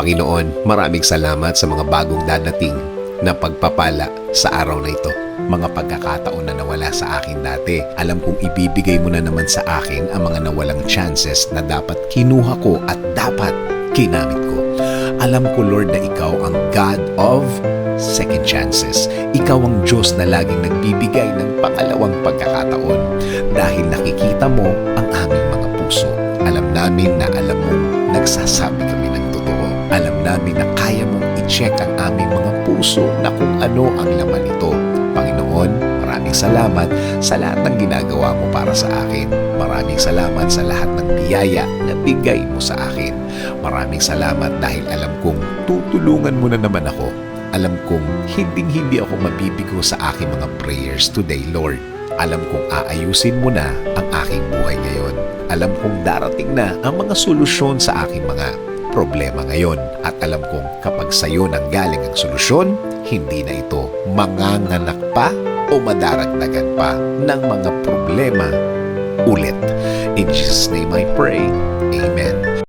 Panginoon, maraming salamat sa mga bagong dadating na pagpapala sa araw na ito. Mga pagkakataon na nawala sa akin dati. Alam kong ibibigay mo na naman sa akin ang mga nawalang chances na dapat kinuha ko at dapat kinamit ko. Alam ko, Lord, na Ikaw ang God of second chances. Ikaw ang Diyos na laging nagbibigay ng pangalawang pagkakataon dahil nakikita mo ang aming mga puso. Alam namin na alam mong nagsasabi kami ng totoo. Alam namin na kaya mong i-check ang aming mga puso na kung ano ang laman nito. Panginoon, maraming salamat sa lahat ng ginagawa mo para sa akin. Maraming salamat sa lahat ng biyaya na bigay mo sa akin. Maraming salamat dahil alam kong tutulungan mo na naman ako. Alam kong hindi ako mabibigo sa aking mga prayers today, Lord. Alam kong aayusin mo na ang aking buhay ngayon. Alam kong darating na ang mga solusyon sa aking mga problema ngayon. At alam kong kapag sa'yo nanggaling ang solusyon, hindi na ito manganganak pa o madaragdagan pa ng mga problema ulit. In Jesus' name I pray. Amen.